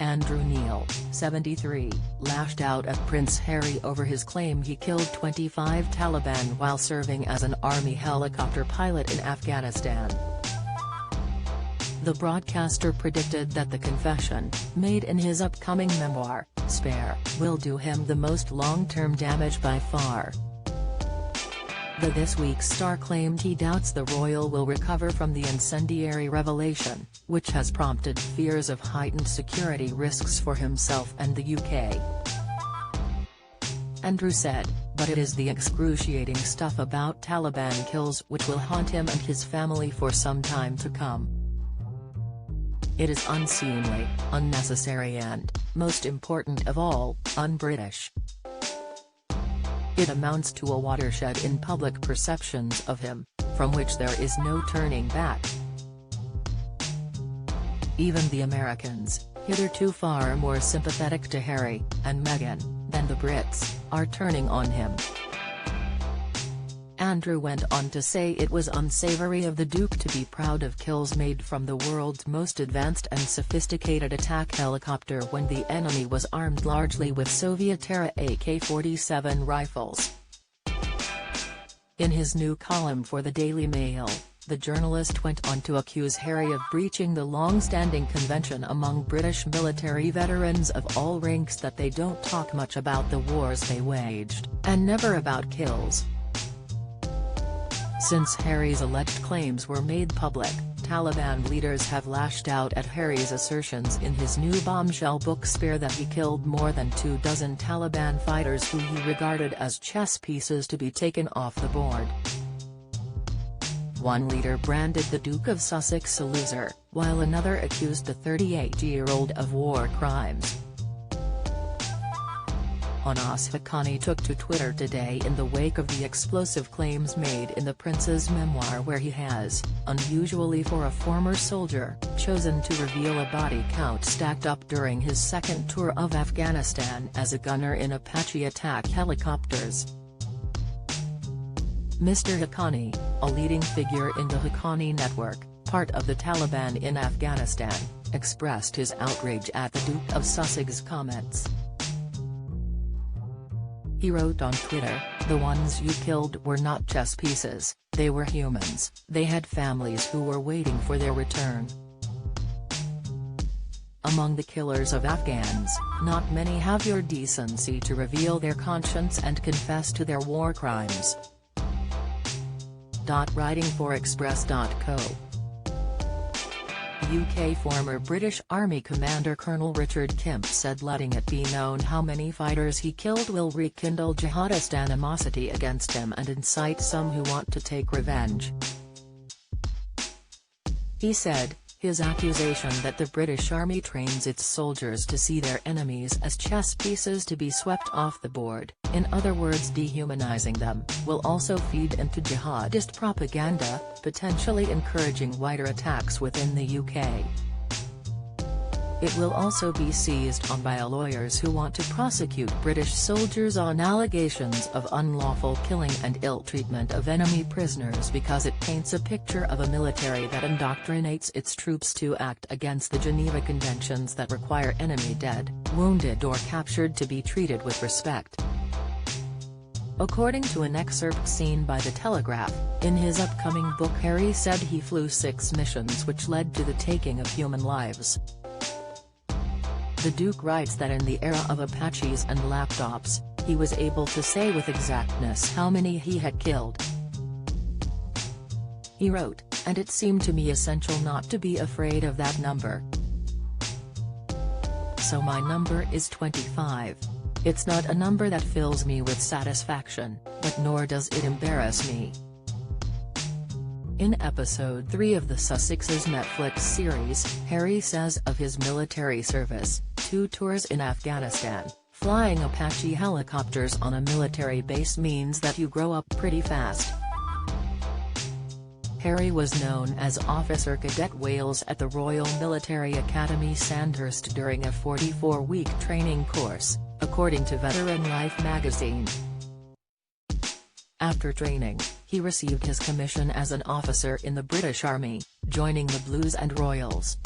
Andrew Neil, 73, lashed out at Prince Harry over his claim he killed 25 Taliban while serving as an army helicopter pilot in Afghanistan. The broadcaster predicted that the confession, made in his upcoming memoir, Spare, will do him the most long-term damage by far. The This Week star claimed he doubts the royal will recover from the incendiary revelation, which has prompted fears of heightened security risks for himself and the UK. Andrew said, "But it is the excruciating stuff about Taliban kills which will haunt him and his family for some time to come. It is unseemly, unnecessary and, most important of all, un-British. It amounts to a watershed in public perceptions of him, from which there is no turning back. Even the Americans, hitherto far more sympathetic to Harry and Meghan than the Brits, are turning on him." Andrew went on to say it was unsavory of the Duke to be proud of kills made from the world's most advanced and sophisticated attack helicopter when the enemy was armed largely with Soviet-era AK-47 rifles. In his new column for the Daily Mail, the journalist went on to accuse Harry of breaching the long-standing convention among British military veterans of all ranks that they don't talk much about the wars they waged, and never about kills. Since Harry's alleged claims were made public, Taliban leaders have lashed out at Harry's assertions in his new bombshell book Spare that he killed more than 24 Taliban fighters who he regarded as chess pieces to be taken off the board. One leader branded the Duke of Sussex a loser, while another accused the 38-year-old of war crimes. Anas Haqqani took to Twitter today in the wake of the explosive claims made in the prince's memoir, where he has, unusually for a former soldier, chosen to reveal a body count stacked up during his second tour of Afghanistan as a gunner in Apache attack helicopters. Mr. Haqqani, a leading figure in the Haqqani network, part of the Taliban in Afghanistan, expressed his outrage at the Duke of Sussex's comments. He wrote on Twitter, "The ones you killed were not chess pieces, they were humans, they had families who were waiting for their return. Among the killers of Afghans, not many have your decency to reveal their conscience and confess to their war crimes." Writing for Express.co. UK former British Army Commander Colonel Richard Kemp said letting it be known how many fighters he killed will rekindle jihadist animosity against him and incite some who want to take revenge. He said, his accusation that the British Army trains its soldiers to see their enemies as chess pieces to be swept off the board, in other words dehumanizing them, will also feed into jihadist propaganda, potentially encouraging wider attacks within the UK. It will also be seized on by lawyers who want to prosecute British soldiers on allegations of unlawful killing and ill treatment of enemy prisoners because it paints a picture of a military that indoctrinates its troops to act against the Geneva Conventions that require enemy dead, wounded or captured to be treated with respect. According to an excerpt seen by The Telegraph, in his upcoming book Harry said he flew 6 missions which led to the taking of human lives. The Duke writes that in the era of Apaches and laptops, he was able to say with exactness how many he had killed. He wrote, "And it seemed to me essential not to be afraid of that number. So my number is 25. It's not a number that fills me with satisfaction, but nor does it embarrass me." In episode 3 of the Sussex's Netflix series, Harry says of his military service, 2 tours in Afghanistan, flying Apache helicopters on a military base means that you grow up pretty fast. Harry was known as Officer Cadet Wales at the Royal Military Academy Sandhurst during a 44-week training course, according to Veteran Life magazine. After training, he received his commission as an officer in the British Army, joining the Blues and Royals.